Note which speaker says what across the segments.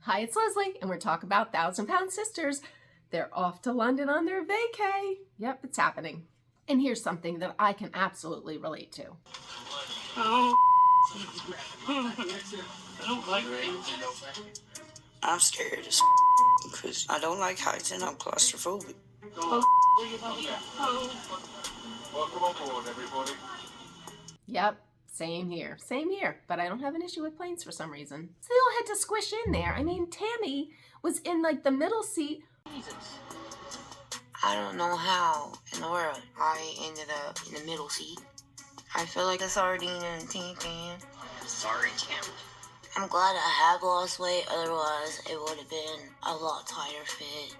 Speaker 1: Hi, it's Leslie, and we're talking about Thousand Pound Sisters. They're off to London on their vacay. Yep, it's happening. And here's something that I can absolutely relate to.
Speaker 2: Oh. I don't like heights. I'm scared as because I don't like heights and I'm claustrophobic.
Speaker 3: Welcome aboard, everybody.
Speaker 1: Yep, same here. Same here. But I don't have an issue with planes for some reason. So they all had to squish in there. I mean, Tammy was in like the middle seat.
Speaker 2: I don't know how in the world I ended up in the middle seat. I feel like a sardine in a tin can. Sorry, Tim. I'm glad I have lost weight, otherwise it would have been a lot tighter fit.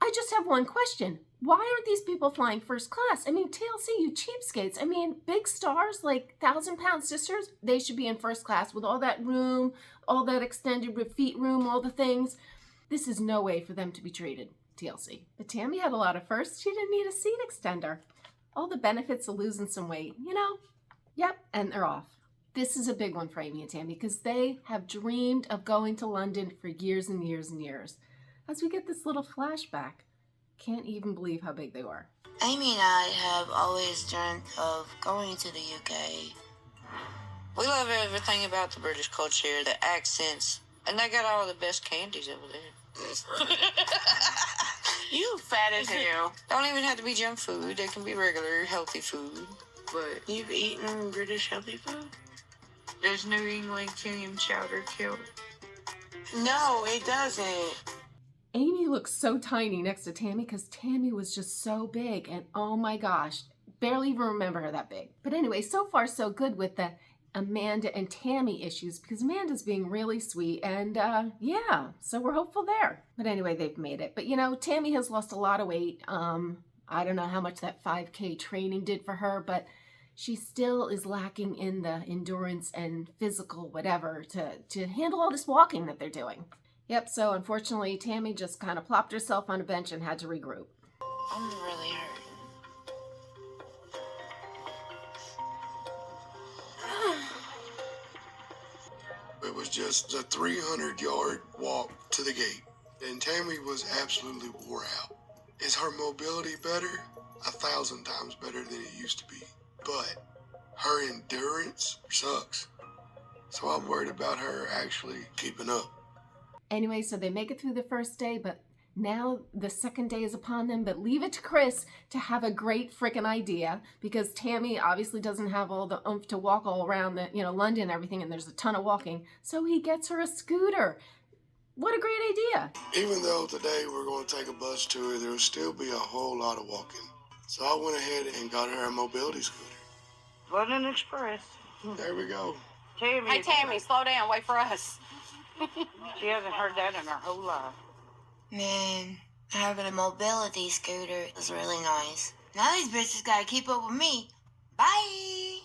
Speaker 1: I just have one question. Why aren't these people flying first class? I mean, TLC, you cheapskates. I mean, big stars like Thousand Pound Sisters, they should be in first class with all that room, all that extended feet room, all the things. This is no way for them to be treated, TLC. But Tammy had a lot of firsts. She didn't need a seat extender. All the benefits of losing some weight, you know? Yep, and they're off. This is a big one for Amy and Tammy because they have dreamed of going to London for years and years and years. As we get this little flashback, can't even believe how big they were.
Speaker 2: Amy and I have always dreamt of going to the UK. We love everything about the British culture, the accents, and they got all the best candies over there. You fat as hell. Don't even have to be junk food. They can be regular, healthy food. But you've eaten British healthy food? Does New England clam chowder kill? No, it doesn't.
Speaker 1: Amy looks so tiny next to Tammy because Tammy was just so big, and oh my gosh, barely even remember her that big. But anyway, so far so good with the Amanda and Tammy issues because Amanda's being really sweet, and yeah, so we're hopeful there. But anyway, they've made it. But you know, Tammy has lost a lot of weight. I don't know how much that 5K training did for her, but she still is lacking in the endurance and physical whatever to handle all this walking that they're doing. Yep, so unfortunately, Tammy just kind of plopped herself on a bench and had to regroup.
Speaker 2: I'm really hurt.
Speaker 4: It was just a 300-yard walk to the gate, and Tammy was absolutely wore out. Is her mobility better? 1,000 times better than it used to be. But her endurance sucks. So I'm worried about her actually keeping up.
Speaker 1: Anyway, so they make it through the first day, but now the second day is upon them. But leave it to Chris to have a great freaking idea because Tammy obviously doesn't have all the oomph to walk all around the, London and everything, and there's a ton of walking. So he gets her a scooter. What a great idea.
Speaker 4: Even though today we're going to take a bus tour, there will still be a whole lot of walking. So I went ahead and got her a mobility scooter.
Speaker 2: London Express.
Speaker 4: There we go.
Speaker 2: Tammy.
Speaker 5: Hey, Tammy, slow down. Wait for us.
Speaker 2: She hasn't heard that in her whole life. Man, having a mobility scooter is really nice. Now these bitches gotta keep up with me. Bye!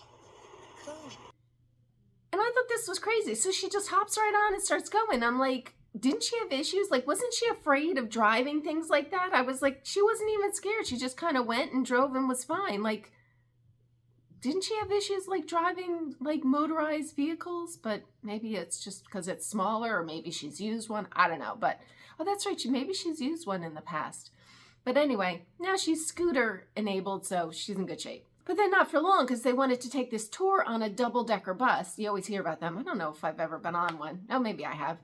Speaker 1: And I thought this was crazy. So she just hops right on and starts going. I'm like, didn't she have issues? Like, wasn't she afraid of driving things like that? I was like, she wasn't even scared. She just kind of went and drove and was fine. Like, didn't she have issues like driving like motorized vehicles? But maybe it's just because it's smaller, or maybe she's used one. I don't know. But, oh, that's right. Maybe she's used one in the past. But anyway, now she's scooter enabled, so she's in good shape. But then not for long because they wanted to take this tour on a double-decker bus. You always hear about them. I don't know if I've ever been on one. Oh, maybe I have.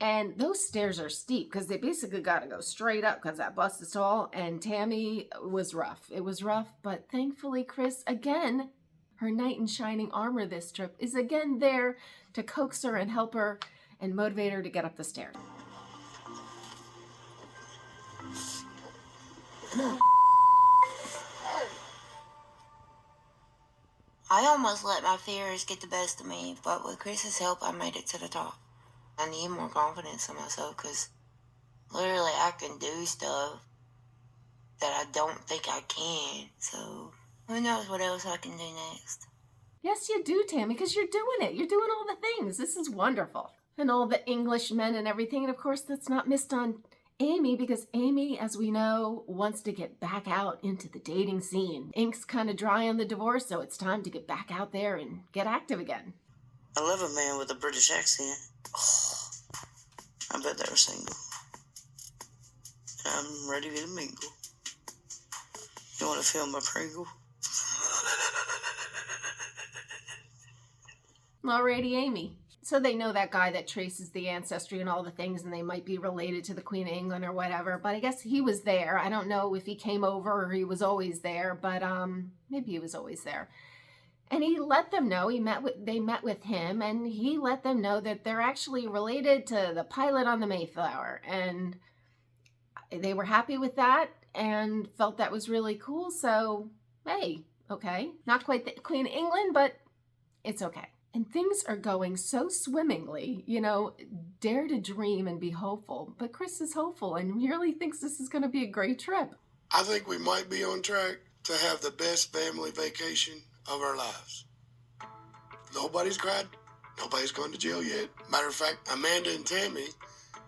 Speaker 1: And those stairs are steep because they basically got to go straight up because that bus is tall. And Tammy was rough. It was rough, but thankfully, Chris, again, her knight in shining armor this trip, is again there to coax her and help her and motivate her to get up the stairs.
Speaker 2: I almost let my fears get the best of me, but with Chris's help, I made it to the top. I need more confidence in myself because literally I can do stuff that I don't think I can. So who knows what else I can do next.
Speaker 1: Yes, you do, Tammy, because you're doing it. You're doing all the things. This is wonderful. And all the Englishmen and everything. And of course, that's not missed on Amy because Amy, as we know, wants to get back out into the dating scene. Ink's kind of dry on the divorce, so it's time to get back out there and get active again.
Speaker 2: I love a man with a British accent. Oh, I bet they were single. I'm ready to mingle. You want to feel my Pringle?
Speaker 1: Alrighty, Amy. So they know that guy that traces the ancestry and all the things, and they might be related to the Queen of England or whatever. But I guess he was there. I don't know if he came over or he was always there, but maybe he was always there. And he let them know, they met with him, and he let them know that they're actually related to the pilot on the Mayflower. And they were happy with that and felt that was really cool. So, hey, okay. Not quite the Queen of England, but it's okay. And things are going so swimmingly, you know, dare to dream and be hopeful. But Chris is hopeful and really thinks this is going to be a great trip.
Speaker 4: I think we might be on track to have the best family vacation of our lives. Nobody's cried. Nobody's gone to jail yet. Matter of fact, Amanda and Tammy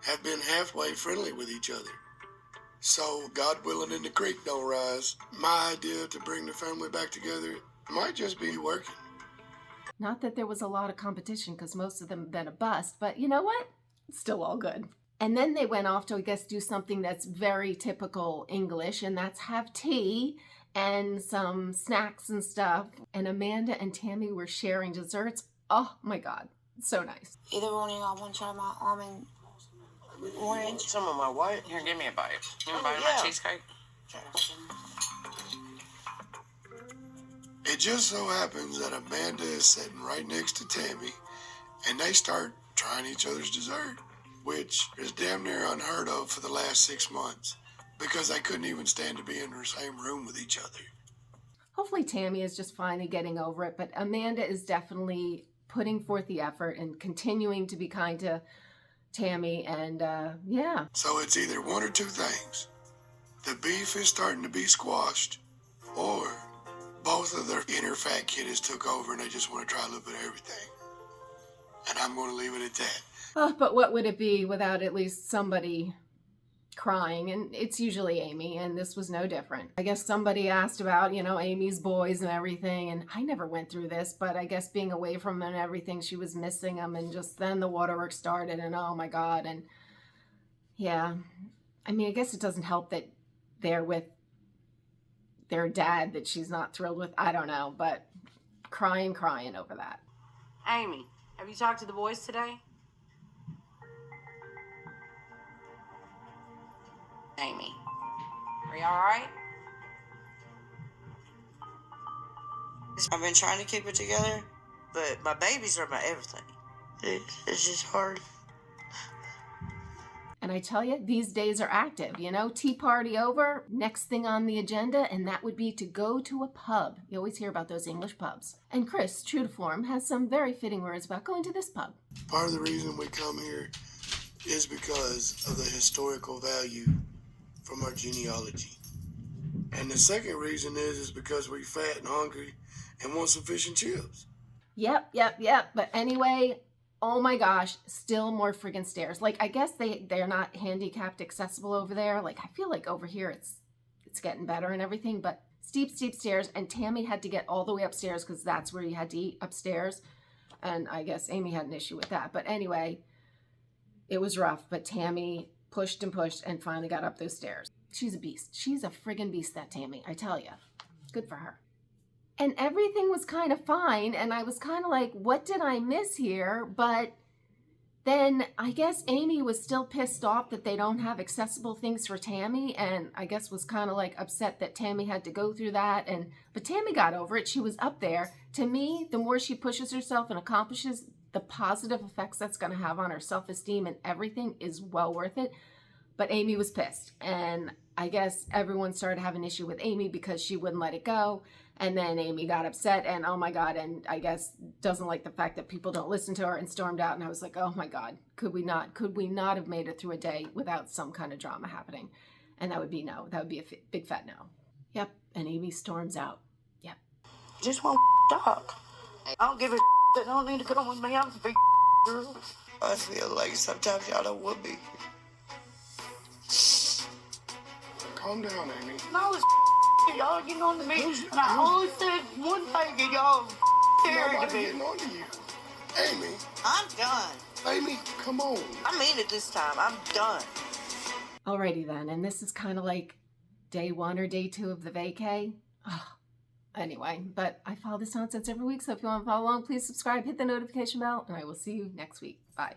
Speaker 4: have been halfway friendly with each other. So, God willing and the creek don't rise, my idea to bring the family back together might just be working.
Speaker 1: Not that there was a lot of competition because most of them have been a bust, but you know what? It's still all good. And then they went off to, I guess, do something that's very typical English, and that's have tea and some snacks and stuff. And Amanda and Tammy were sharing desserts. Oh my God, so nice.
Speaker 6: Either one of y'all want to try my almond orange?
Speaker 7: Some of my white.
Speaker 5: Here, give me a bite. You want a
Speaker 7: Oh,
Speaker 5: bite of
Speaker 7: yeah.
Speaker 5: my cheesecake?
Speaker 4: It just so happens that Amanda is sitting right next to Tammy, and they start trying each other's dessert, which is damn near unheard of for the last 6 months, because they couldn't even stand to be in the same room with each other.
Speaker 1: Hopefully Tammy is just finally getting over it, but Amanda is definitely putting forth the effort and continuing to be kind to Tammy, and yeah.
Speaker 4: So it's either one or two things. The beef is starting to be squashed, or both of their inner fat kiddies took over and they just want to try a little bit of everything. And I'm going to leave it at that.
Speaker 1: Oh, but what would it be without at least somebody crying? And it's usually Amy, and this was no different. I guess somebody asked about, you know, Amy's boys and everything, and I never went through this, but I guess being away from them and everything, she was missing them, and just then the waterworks started, and oh my God, and yeah. I mean, I guess it doesn't help that they're with their dad that she's not thrilled with. I don't know, but crying over that.
Speaker 6: Amy, have you talked to the boys today? Amy, are you all right?
Speaker 2: I've been trying to keep it together, but my babies are my everything. It's just hard.
Speaker 1: And I tell you, these days are active, you know, tea party over, next thing on the agenda, and that would be to go to a pub. You always hear about those English pubs. And Chris, true to form, has some very fitting words about going to this pub.
Speaker 4: Part of the reason we come here is because of the historical value from our genealogy. And the second reason is because we're fat and hungry and want some fish and chips.
Speaker 1: Yep. But anyway, oh my gosh, still more friggin' stairs. Like, I guess they're not handicapped accessible over there. Like, I feel like over here it's getting better and everything, but steep stairs. And Tammy had to get all the way upstairs because that's where you had to eat, upstairs. And I guess Amy had an issue with that. But anyway, it was rough, but Tammy pushed and finally got up those stairs. She's a beast. She's a friggin' beast, that Tammy, I tell you. Good for her. And everything was kind of fine, and I was kind of like, what did I miss here? But then I guess Amy was still pissed off that they don't have accessible things for Tammy, and I guess was kind of like upset that Tammy had to go through that. But Tammy got over it. She was up there. To me, the more she pushes herself and accomplishes, the positive effects that's going to have on her self-esteem and everything is well worth it. But Amy was pissed, and I guess everyone started having an issue with Amy because she wouldn't let it go. And then Amy got upset and oh my God, and I guess doesn't like the fact that people don't listen to her and stormed out. And I was like, oh my God, could we not have made it through a day without some kind of drama happening? And that would be no. That would be a big fat no. Yep. And Amy storms out. Yep.
Speaker 6: Just won't talk. I don't give a that don't need to come with me. I'm a big girl.
Speaker 2: I feel like sometimes y'all don't want me.
Speaker 4: Calm down, Amy.
Speaker 6: No, it's y'all getting on to me. And I only said one thing and y'all scared to
Speaker 4: Nobody
Speaker 6: me.
Speaker 4: getting on to you. Amy,
Speaker 2: I'm done.
Speaker 4: Amy, come on.
Speaker 6: I mean it this time. I'm done.
Speaker 1: Alrighty then, and this is kind of like day 1 or day 2 of the vacay. Anyway, but I follow this nonsense every week, so if you want to follow along, please subscribe, hit the notification bell, and I will see you next week. Bye.